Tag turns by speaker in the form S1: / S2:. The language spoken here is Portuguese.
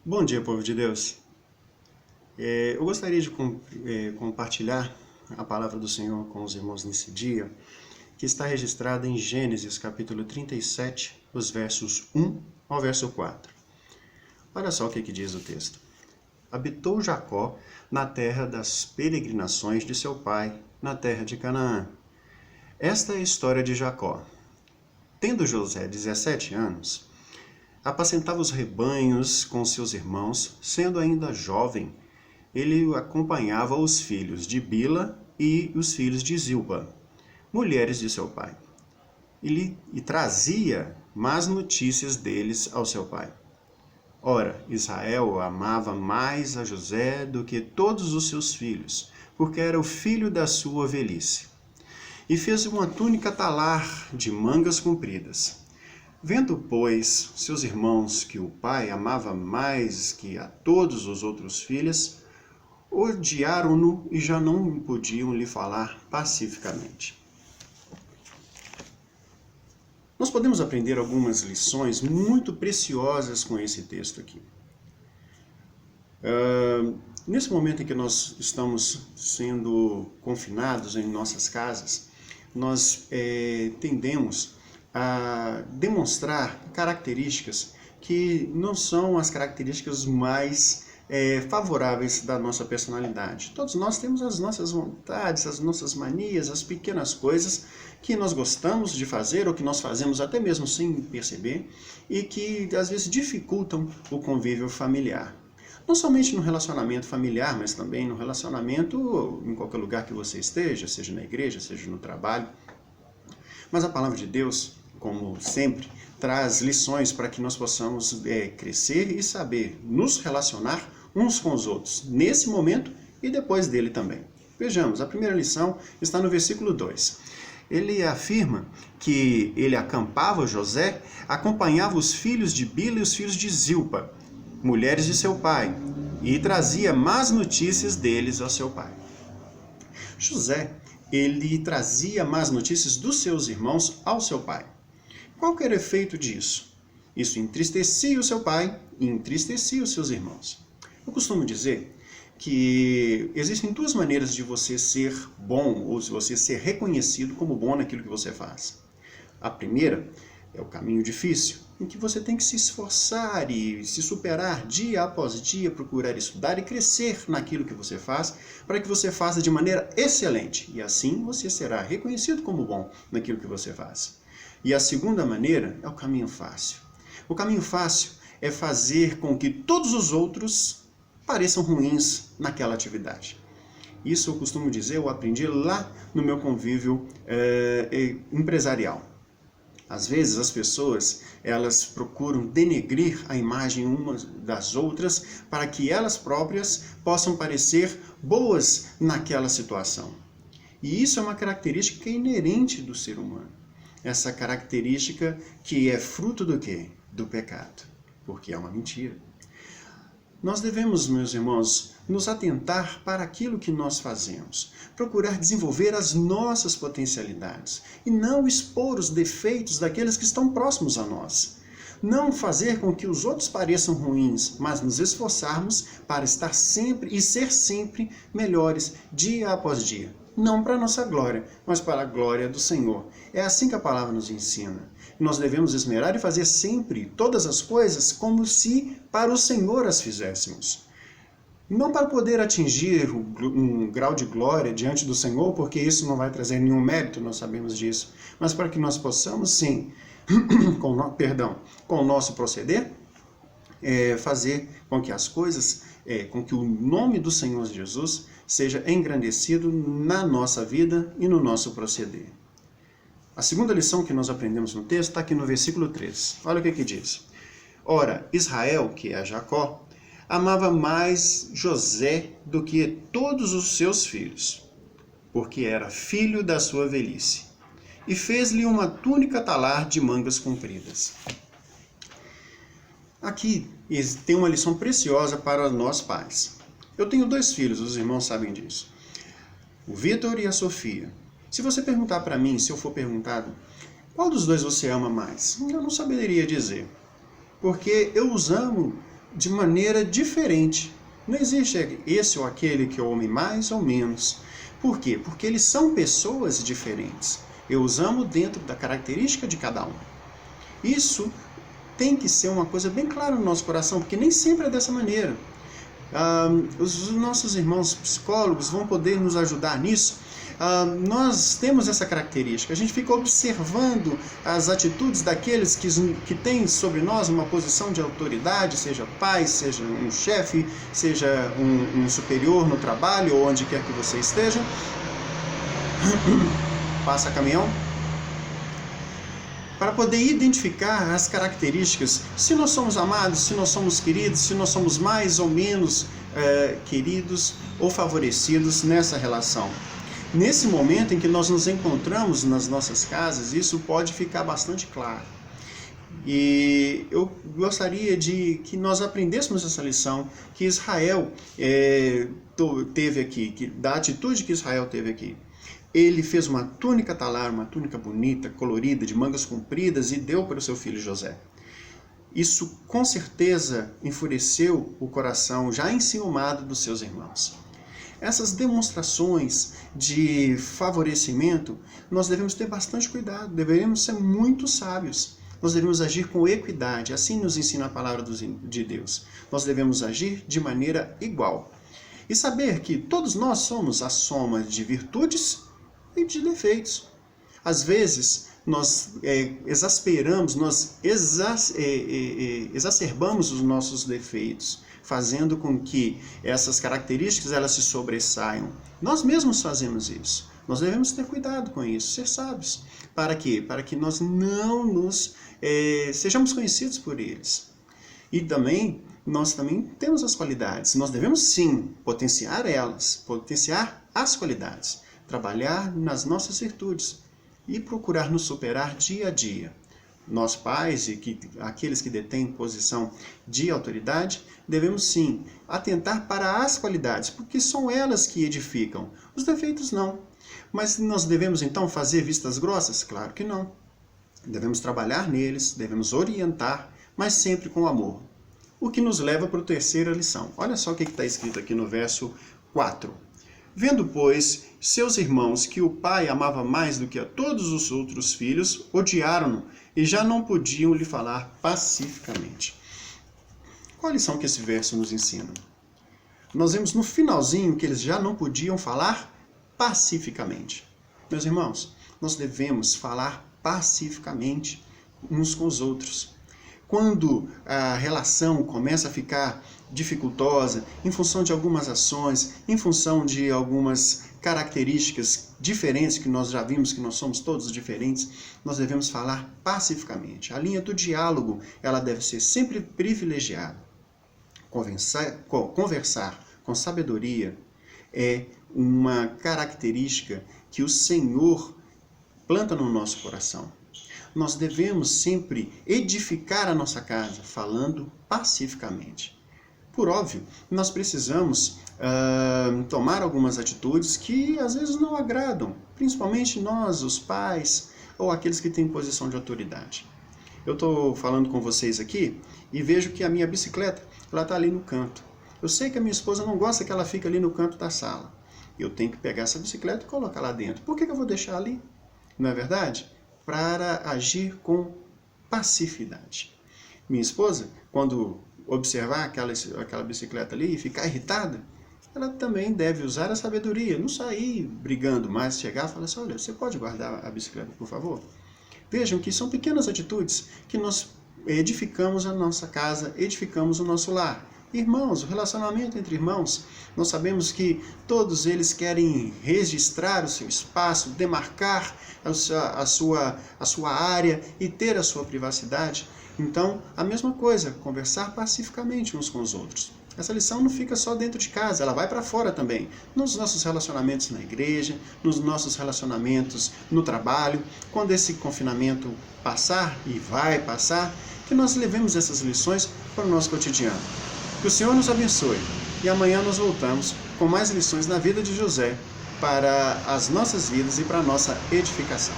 S1: Bom dia, povo de Deus. Eu gostaria de compartilhar a palavra do Senhor com os irmãos nesse dia, que está registrada em Gênesis, capítulo 37, os versos 1 ao verso 4. Olha só o que diz o texto. Habitou Jacó na terra das peregrinações de seu pai, na terra de Canaã. Esta é a história de Jacó. Tendo José 17 anos, apacentava os rebanhos com seus irmãos, sendo ainda jovem. Ele acompanhava os filhos de Bila e os filhos de Zilpa, mulheres de seu pai. E trazia más notícias deles ao seu pai. Ora, Israel amava mais a José do que todos os seus filhos, porque era o filho da sua velhice. E fez uma túnica talar de mangas compridas. Vendo, pois, seus irmãos que o pai amava mais que a todos os outros filhos, odiaram-no e já não podiam lhe falar pacificamente. Nós podemos aprender algumas lições muito preciosas com esse texto aqui. Nesse momento em que nós estamos sendo confinados em nossas casas, nós tendemos a demonstrar características que não são as características mais favoráveis da nossa personalidade. Todos nós temos as nossas vontades, as nossas manias, as pequenas coisas que nós gostamos de fazer ou que nós fazemos até mesmo sem perceber e que às vezes dificultam o convívio familiar. Não somente no relacionamento familiar, mas também no relacionamento em qualquer lugar que você esteja, seja na igreja, seja no trabalho. Mas a palavra de Deus, como sempre, traz lições para que nós possamos crescer e saber nos relacionar uns com os outros, nesse momento e depois dele também. Vejamos, a primeira lição está no versículo 2. Ele afirma que ele acampava José, acompanhava os filhos de Bila e os filhos de Zilpa, mulheres de seu pai, e trazia más notícias deles ao seu pai. José, ele trazia más notícias dos seus irmãos ao seu pai. Qual que era o efeito disso? Isso entristecia o seu pai e entristecia os seus irmãos. Eu costumo dizer que existem duas maneiras de você ser bom ou de você ser reconhecido como bom naquilo que você faz. A primeira é o caminho difícil, em que você tem que se esforçar e se superar dia após dia, procurar estudar e crescer naquilo que você faz, para que você faça de maneira excelente. E assim você será reconhecido como bom naquilo que você faz. E a segunda maneira é o caminho fácil. O caminho fácil é fazer com que todos os outros pareçam ruins naquela atividade. Isso eu costumo dizer, eu aprendi lá no meu convívio empresarial. Às vezes as pessoas, elas procuram denegrir a imagem umas das outras para que elas próprias possam parecer boas naquela situação. E isso é uma característica inerente do ser humano. Essa característica que é fruto do quê? Do pecado, porque é uma mentira. Nós devemos, meus irmãos, nos atentar para aquilo que nós fazemos, procurar desenvolver as nossas potencialidades e não expor os defeitos daqueles que estão próximos a nós. Não fazer com que os outros pareçam ruins, mas nos esforçarmos para estar sempre e ser sempre melhores, dia após dia. Não para a nossa glória, mas para a glória do Senhor. É assim que a palavra nos ensina. Nós devemos esmerar e fazer sempre todas as coisas como se para o Senhor as fizéssemos. Não para poder atingir um grau de glória diante do Senhor, porque isso não vai trazer nenhum mérito, nós sabemos disso, mas para que nós possamos, sim, com o nosso proceder, fazer com que as coisas, com que o nome do Senhor Jesus seja engrandecido na nossa vida e no nosso proceder. A segunda lição que nós aprendemos no texto está aqui no versículo 3. Olha o que diz. Ora, Israel, que é Jacó, amava mais José do que todos os seus filhos, porque era filho da sua velhice, e fez-lhe uma túnica talar de mangas compridas. Aqui tem uma lição preciosa para nós pais. Eu tenho 2 filhos, os irmãos sabem disso. O Vitor e a Sofia. Se você perguntar para mim, se eu for perguntado, qual dos 2 você ama mais? Eu não saberia dizer. Porque eu os amo de maneira diferente. Não existe esse ou aquele que eu ame mais ou menos. Por quê? Porque eles são pessoas diferentes. Eu os amo dentro da característica de cada um. Isso tem que ser uma coisa bem clara no nosso coração, porque nem sempre é dessa maneira. Os nossos irmãos psicólogos vão poder nos ajudar nisso. Nós temos essa característica, a gente fica observando as atitudes daqueles que têm sobre nós uma posição de autoridade, seja pai, seja um chefe, seja um superior no trabalho ou onde quer que você esteja. Passa caminhão. Para poder identificar as características, se nós somos amados, se nós somos queridos, se nós somos mais ou menos queridos ou favorecidos nessa relação. Nesse momento em que nós nos encontramos nas nossas casas, isso pode ficar bastante claro. E eu gostaria de que nós aprendêssemos essa lição que Israel teve aqui, da atitude que Israel teve aqui. Ele fez uma túnica talar, uma túnica bonita, colorida, de mangas compridas, e deu para o seu filho José. Isso com certeza enfureceu o coração já enciumado dos seus irmãos. Essas demonstrações de favorecimento, nós devemos ter bastante cuidado, deveríamos ser muito sábios. Nós devemos agir com equidade, assim nos ensina a palavra de Deus. Nós devemos agir de maneira igual. E saber que todos nós somos a soma de virtudes e de defeitos. Às vezes, nós exasperamos, nós exacerbamos os nossos defeitos, fazendo com que essas características elas se sobressaiam. Nós mesmos fazemos isso. Nós devemos ter cuidado com isso, ser sábios. Para quê? Para que nós não sejamos conhecidos por eles. E também, nós também temos as qualidades. Nós devemos sim potenciar elas, potenciar as qualidades. Trabalhar nas nossas virtudes e procurar nos superar dia a dia. Nós pais e aqueles que detêm posição de autoridade, devemos sim atentar para as qualidades, porque são elas que edificam, os defeitos não. Mas nós devemos então fazer vistas grossas? Claro que não. Devemos trabalhar neles, devemos orientar, mas sempre com amor. O que nos leva para a terceira lição. Olha só o que está escrito aqui no verso 4. Vendo, pois, seus irmãos que o pai amava mais do que a todos os outros filhos, odiaram-no e já não podiam lhe falar pacificamente. Qual a lição que esse verso nos ensina? Nós vemos no finalzinho que eles já não podiam falar pacificamente. Meus irmãos, nós devemos falar pacificamente uns com os outros. Quando a relação começa a ficar dificultosa, em função de algumas ações, em função de algumas características diferentes, que nós já vimos que nós somos todos diferentes, nós devemos falar pacificamente. A linha do diálogo, ela deve ser sempre privilegiada. Conversar com sabedoria é uma característica que o Senhor planta no nosso coração. Nós devemos sempre edificar a nossa casa, falando pacificamente. Por óbvio, nós precisamos tomar algumas atitudes que às vezes não agradam, principalmente nós, os pais, ou aqueles que têm posição de autoridade. Eu estou falando com vocês aqui e vejo que a minha bicicleta está ali no canto. Eu sei que a minha esposa não gosta que ela fique ali no canto da sala. Eu tenho que pegar essa bicicleta e colocar lá dentro. Por que eu vou deixar ali? Não é verdade? Para agir com passividade. Minha esposa, quando observar aquela bicicleta ali e ficar irritada, ela também deve usar a sabedoria, não sair brigando, mas chegar e falar assim, olha, você pode guardar a bicicleta, por favor? Vejam que são pequenas atitudes que nós edificamos a nossa casa, edificamos o nosso lar. Irmãos, o relacionamento entre irmãos, nós sabemos que todos eles querem registrar o seu espaço, demarcar a sua área e ter a sua privacidade. Então, a mesma coisa, conversar pacificamente uns com os outros. Essa lição não fica só dentro de casa, ela vai para fora também. Nos nossos relacionamentos na igreja, nos nossos relacionamentos no trabalho. Quando esse confinamento passar, e vai passar, que nós levemos essas lições para o nosso cotidiano. Que o Senhor nos abençoe. E amanhã nós voltamos com mais lições na vida de José para as nossas vidas e para a nossa edificação.